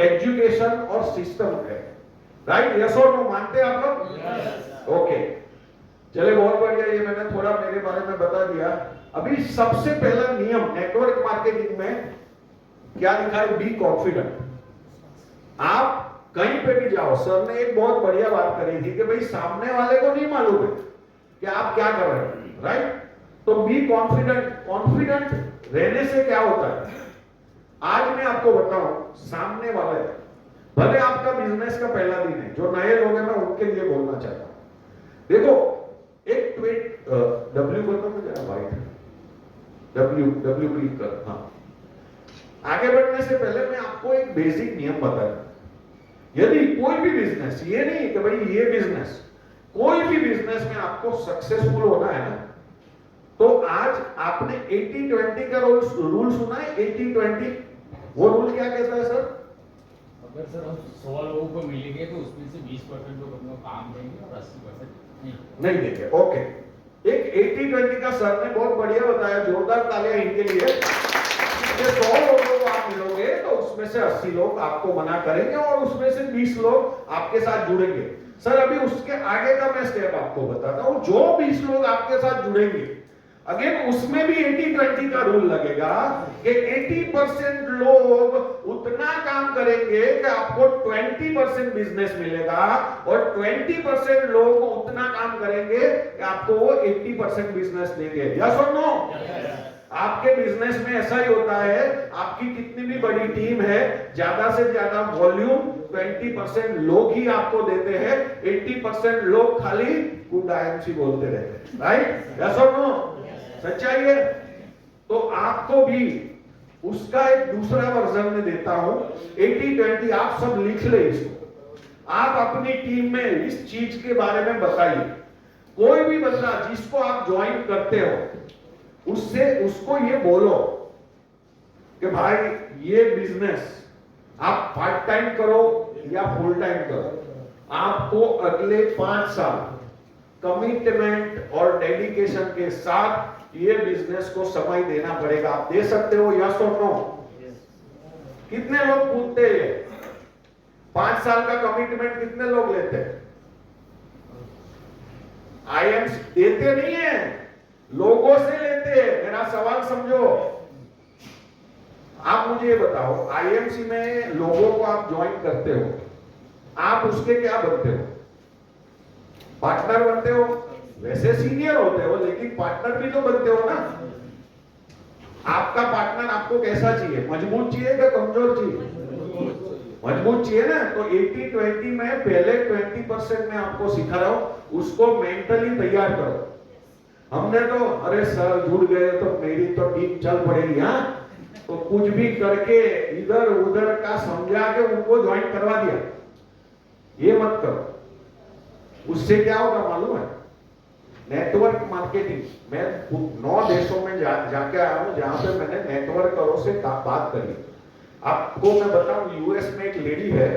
Education और system है, right? Yes और नो, मानते हैं आप लोग? ओके, चले, बहुत बढ़िया। ये मैंने थोड़ा मेरे बारे में बता दिया। अभी सबसे पहला नियम नेटवर्क मार्केटिंग में क्या लिखा है? Be confident. आप कहीं पे भी जाओ, सर ने एक बहुत बढ़िया बात करी थी कि भाई सामने वाले को नहीं मालूम है कि आप क्या कर रहे हैं, राइट? तो बी कॉन्फिडेंट। कॉन्फिडेंट रहने से क्या होता है? आज मैं आपको बताऊं, सामने वाले, भले आपका बिजनेस का पहला दिन है, जो नए लोग हैं मैं उनके लिए बोलना चाहता हूं। देखो, एक ट्वीट डब्ल्यू बोलता हूं जरा, वाइट डब्ल्यू क्लिक कर। हाँ, आगे बढ़ने से पहले मैं आपको एक बेसिक नियम बताऊं। यदि कोई भी बिजनेस, ये नहीं कि भाई ये बिजनेस, कोई भी बिजनेस में आपको सक्सेसफुल होना है ना, तो आज आपने 80-20 का रूल सुना है? 80-20, वो रूल क्या कहता है सर? अगर सर हम 100 लोगों को मिलेंगे तो उसमें से 20% लोग अपना काम देंगे और 80% नहीं देंगे। ओके, एक 80-20 का सर ने बहुत बढ़िया बताया, जोरदार तालियां इनके लिए। 100 लोगों को आप मिलोगे तो उसमें से 80 लोग आपको मना करेंगे और उसमें से 20 लोग आपके साथ जुड़ेंगे। सर अभी उसके आगे का मैं स्टेप आपको बताता हूं। जो 20 लोग आपके साथ जुड़ेंगे, अगेन उसमें भी 80-20 का रूल लगेगा कि 80% लोग उतना काम करेंगे कि आपको 20% बिजनेस मिलेगा और 20% लोग उतना काम करेंगे कि आपको वो 80% बिजनेस देंगे। यस और नो? आपके बिजनेस में ऐसा ही होता है। आपकी कितनी भी बड़ी टीम है, ज्यादा से ज्यादा वॉल्यूम 20% लोग ही आपको देते हैं, 80% लोग खाली गुड आईएमसी बोलते रहते हैं, राइट? यस और नो? सच्चाई है। तो आपको भी उसका एक दूसरा वर्जन में देता हूं, 80-20। आप सब लिख ले इसको। आप अपनी टीम में इस चीज के बारे में बताइए। कोई भी बंदा जिसको आप ज्वाइन करते हो, उसको ये बोलो कि भाई ये बिजनेस आप पार्ट टाइम करो या फुल टाइम करो, आपको अगले 5 साल कमिटमेंट और डेडिकेशन के साथ ये बिजनेस को समय देना पड़ेगा। आप दे सकते हो? यस और नो? कितने लोग पूछते हैं 5 साल का कमिटमेंट कितने लोग लेते हैं? आईएमसी देते नहीं है, लोगों से लेते हैं। मेरा सवाल समझो। आप मुझे ये बताओ, आईएमसी में लोगों को आप ज्वाइन करते हो, आप उसके क्या बनते हो? पार्टनर बनते हो। वैसे सीनियर होते हो लेकिन पार्टनर भी तो बनते हो ना। आपका पार्टनर आपको कैसा चाहिए? मजबूत चाहिए या कमजोर चाहिए? मजबूत चाहिए ना। तो 80-20 में पहले 20% में आपको सिखा रहा हूं, उसको मेंटली तैयार करो। हमने तो अरे सर जुड़ गए तो मेरी तो टीम चल पड़ेगी, हाँ, तो कुछ भी करके इधर उधर का समझा के उनको ज्वाइन करवा दिया। ये मत करो। उससे क्या होगा मालूम है? नेटवर्क मार्केटिंग, मैं 9 देशों में जाके आया हूं जहां पे मैंने नेटवर्करों से बात करी। आपको मैं बताऊं, यूएस में एक लेडी है,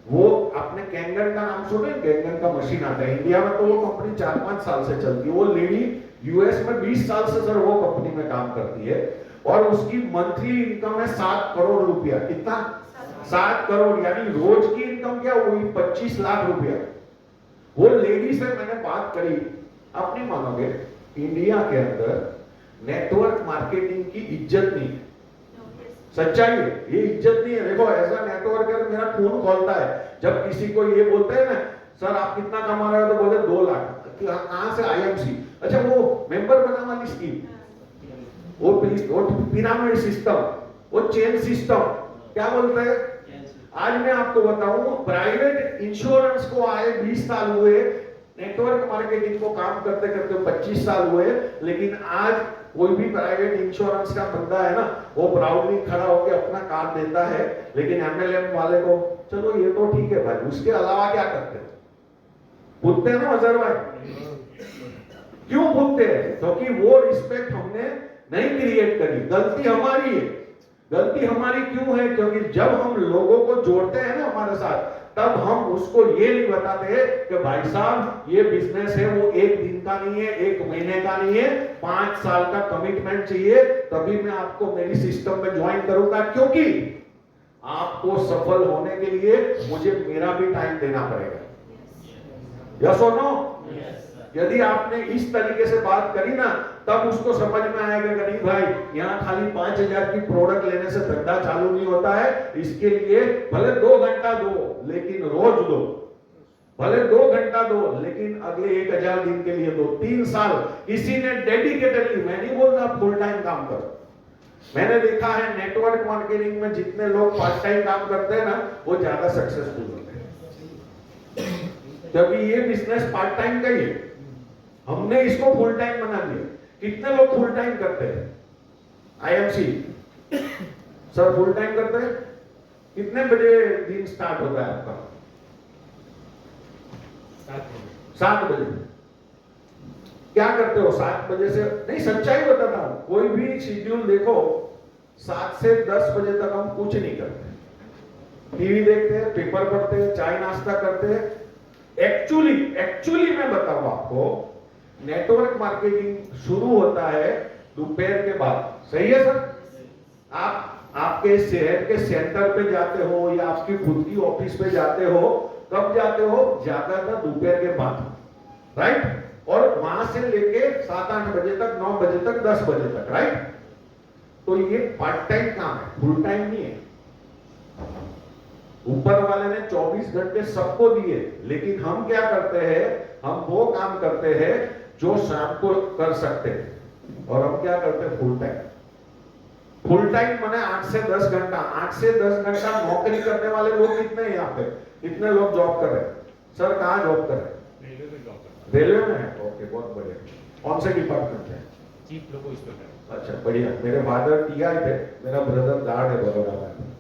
वो आपने कैंगन का नाम सुने? कैंगन का मशीन आता है इंडिया में, तो वो कंपनी 4-5 साल से चलती है। वो लेडी यूएस में 20 साल से सर वो कंपनी में काम करती है और उसकी मंथली इनकम है 7 करोड़ रुपया। कितना? 7 करोड़, यानी रोज की इनकम क्या हुई? 25 लाख रुपया। वो लेडी से मैंने बात करी, आप नहीं मानोगे, इंडिया के अंदर नेटवर्क मार्केटिंग की इज्जत नहीं है। सच्चाई है, ये इज्जत नहीं है। देखो, ऐसा नेटवर्कर मेरा खून खोलता है जब किसी को ये बोलते हैं ना, सर आप कितना कमा रहे हो, तो बोले 2 लाख। कहां से? आईएमसी। अच्छा, वो मेंबर बना वाली स्कीम, वो पिरामिड सिस्टम, वो चेन सिस्टम, क्या बोलते हैं? आज मैं आपको बताऊं, प्राइवेट इंश्योरेंस को आए 20 साल हुए, नेटवर्क मार्केटिंग को काम करते करते 25 साल हुए, लेकिन आज कोई भी प्राइवेट इंश्योरेंस का बंदा है ना, वो प्राउडली खड़ा होकर अपना कार्ड देता है, लेकिन एमएलएम वाले को चलो ये तो ठीक है भाई, उसके अलावा क्या करते हैं? पूछते हैं ना अजहर भाई, क्यों पूछते हैं? क्योंकि वो रिस्पेक्ट हमने नहीं क्रिएट करी। गलती हमारी है। गलती हमारी क्यों है? क्योंकि जब हम लोगों को जोड़ते हैं ना हमारे साथ, तब हम उसको ये नहीं बताते कि भाई साहब ये बिजनेस है, वो 1 दिन का नहीं है, 1 महीने का नहीं है, 5 साल का कमिटमेंट चाहिए, तभी मैं आपको मेरी सिस्टम में ज्वाइन करूंगा। क्योंकि आपको सफल होने के लिए मुझे मेरा भी टाइम देना पड़ेगा। यस और नो? यदि आपने इस तरीके से बात करी ना, तब उसको समझ में आएगा कि नहीं भाई, यहाँ खाली 5,000 की प्रोडक्ट लेने से धंधा चालू नहीं होता है। इसके लिए भले 2 घंटा दो, लेकिन रोज दो। भले 2 घंटा दो, लेकिन अगले 1,000 दिन के लिए दो। 3 साल किसी ने डेडिकेटेडली, मैं नहीं बोल रहा फुल टाइम काम करो। मैंने देखा है नेटवर्क मार्केटिंग में जितने लोग पार्ट टाइम काम करते हैं ना, वो ज्यादा सक्सेसफुल होते हैं, क्योंकि ये बिजनेस पार्ट टाइम का ही है। हमने इसको फुल टाइम बना दिया। कितने लोग फुल टाइम करते हैं? आईएमसी सर फुल टाइम करते हैं? कितने बजे दिन स्टार्ट होता है आपका? 7 बजे। क्या करते हो 7 बजे से? नहीं, सच्चाई बताता हूं, कोई भी शेड्यूल देखो, 7 से 10 बजे तक हम कुछ नहीं करते। टीवी देखते हैं, पेपर पढ़ते हैं, चाय नाश्ता करते हैं। एक्चुअली मैं बताऊं आपको, नेटवर्क मार्केटिंग शुरू होता है दोपहर के बाद। सही है सर? आप आपके शहर के सेंटर पे जाते हो या आपकी खुद की ऑफिस पे जाते हो, कब जाते हो? ज्यादातर दोपहर के बाद, राइट? और वहां से लेके 7-8 बजे तक, 9 बजे तक, 10 बजे तक, राइट? तो ये पार्ट टाइम काम है, फुल टाइम नहीं है। ऊपर वाले ने 24 घंटे सबको दिए, लेकिन हम क्या करते हैं? हम वो काम करते हैं जो शाम को कर सकते हैं, और हम क्या करते हैं? Full time. फुल टाइम माने 8 से 10 घंटा। 8 से 10 घंटा नौकरी करने वाले लोग कितने हैं यहाँ पे? कितने लोग जॉब कर रहे हैं? सर कहाँ जॉब कर रहे हैं? रेलवे में है? ओके, बहुत बढ़िया। कौन से डिपार्टमेंट है? चीफ लोको इंस्पेक्टर। अच्छा, बढ़िया। मेरे फादर टीआई थे, मेरा ब्रदर गार्ड है बड़ौदा में।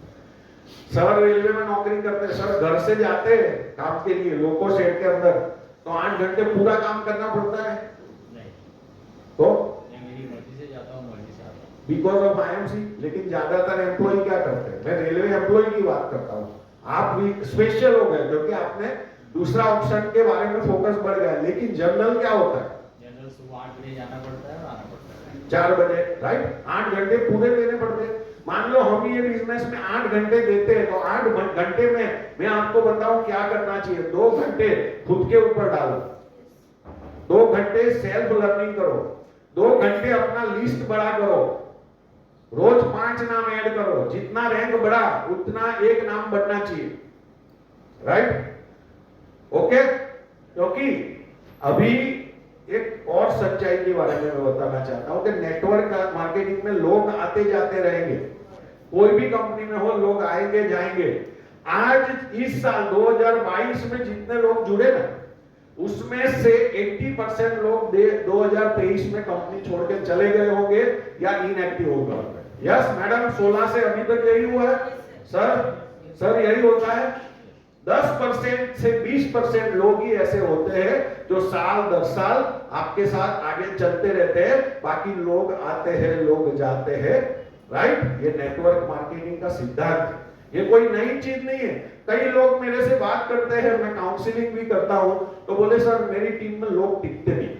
सर रेलवे में नौकरी करते हैं। सर घर से जाते हैं काम के लिए लोको शेड के अंदर, तो 8 घंटे पूरा काम करना पड़ता है। नहीं तो मेरी मर्जी से जाता हूँ, मर्जी से आता हूँ, बिकॉज ऑफ आईएमसी। लेकिन ज्यादातर एम्प्लॉय क्या करते हैं? मैं रेलवे एम्प्लॉय की बात करता हूँ। आप भी स्पेशल हो गए क्योंकि आपने दूसरा ऑप्शन के बारे में फोकस बढ़ गया। लेकिन जनरल क्या होता है? जनरल सुबह 8 बजे जाना पड़ता है और आना पड़ता है 4 बजे, राइट? 8 घंटे पूरे देने पड़ते हैं। मान लो हम ये बिजनेस में 8 घंटे देते हैं, तो 8 घंटे में मैं आपको बताऊं क्या करना चाहिए। 2 घंटे खुद के ऊपर डालो, 2 घंटे सेल्फ लर्निंग करो, 2 घंटे अपना लिस्ट बड़ा करो, रोज 5 नाम ऐड करो। जितना रैंक बढ़ा उतना एक नाम बढ़ना चाहिए, राइट? ओके? क्योंकि अभी एक और सच्चाई के बारे में मैं बताना चाहता हूं कि नेटवर्क मार्केटिंग में लोग आते जाते रहेंगे। कोई भी कंपनी में हो, लोग आएंगे जाएंगे। आज इस साल 2022 में जितने लोग जुड़े ना, उसमें से 80% लोग 2023 में कंपनी छोड़ के चले गए होंगे या इनएक्टिव हो गए। यस मैडम, 16 से अभी तक यही हुआ है। सर यही होता है। 10% से 20% लोग ही ऐसे होते हैं जो साल दर साल आपके साथ आगे चलते रहते हैं। बाकी लोग आते हैं, लोग जाते हैं, राइट? ये नेटवर्क मार्केटिंग का सिद्धांत है, ये कोई नई चीज नहीं है। कई लोग मेरे से बात करते हैं, मैं काउंसलिंग भी करता हूं, तो बोले सर मेरी टीम में लोग टिकते नहीं।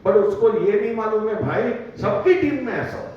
पर उसको ये नहीं मालूम है भाई, सबकी टीम में ऐसा होता है।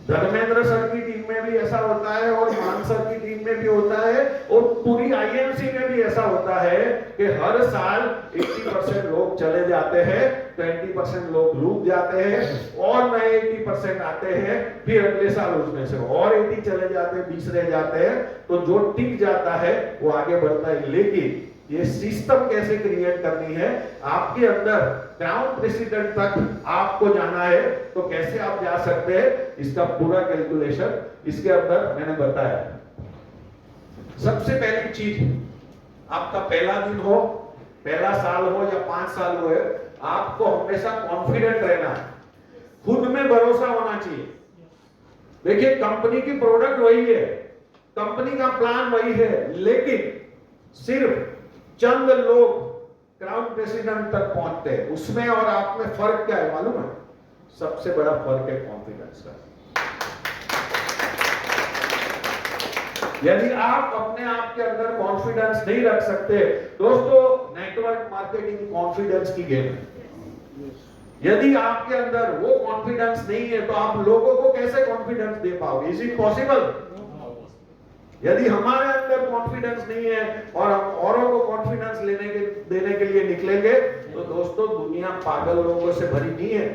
धर्मेंद्र सर की टीम में भी ऐसा होता है, और मान सर की टीम में भी होता है, और पूरी आईएमसी में भी ऐसा होता है कि हर साल 80% लोग चले जाते हैं, 20% लोग रुक जाते हैं, और नए 80% आते हैं। फिर अगले साल उसमें से और 80 चले जाते हैं, 20 रह जाते हैं। तो जो टिक जाता है वो आगे बढ़ता है। लेकिन ये सिस्टम कैसे क्रिएट करनी है, आपके अंदर ग्राउंड प्रेसिडेंट तक आपको जाना है, तो कैसे आप जा सकते हैं, इसका पूरा कैलकुलेशन इसके अंदर मैंने बताया। सबसे पहली चीज, आपका पहला दिन हो, पहला साल हो या 5 साल हो, आपको हमेशा कॉन्फिडेंट रहना है, खुद में भरोसा होना चाहिए। देखिए, कंपनी की प्रोडक्ट वही है, कंपनी का प्लान वही है, लेकिन सिर्फ चंद लोग क्राउन प्रेसिडेंट तक पहुंचते हैं। उसमें और आप में फर्क क्या है मालूम है? सबसे बड़ा फर्क है कॉन्फिडेंस का। यदि आप अपने आप के अंदर कॉन्फिडेंस नहीं रख सकते, दोस्तों नेटवर्क मार्केटिंग कॉन्फिडेंस की गेम है। यदि आपके अंदर वो कॉन्फिडेंस नहीं है, तो आप लोगों को कैसे कॉन्फिडेंस दे पाओगे? Is it possible? यदि हमारे अंदर कॉन्फिडेंस नहीं है और हम औरों को कॉन्फिडेंस देने के लिए निकलेंगे तो दोस्तों दुनिया पागल लोगों से भरी नहीं है।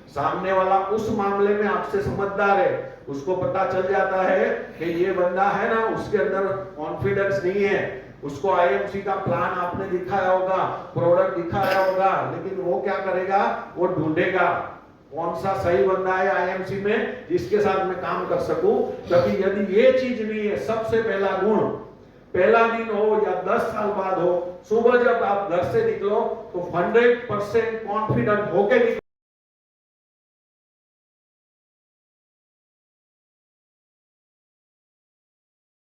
सामने वाला उस मामले में आपसे समझदार है, उसको पता चल जाता है कि ये बंदा है ना, उसके अंदर कॉन्फिडेंस नहीं है। उसको आईएमसी का प्लान आपने दिखाया होगा, प्रोडक्ट दिखाया होगा, लेकिन वो क्या करेगा, वो ढूंढेगा कौन सा सही बंदा है आईएमसी में जिसके साथ मैं काम कर सकूं। क्योंकि यदि ये चीज नहीं है, सबसे पहला गुण, पहला दिन हो या 10 साल बाद हो, सुबह जब आप घर से निकलो तो 100% कॉन्फिडेंट होके निकलो।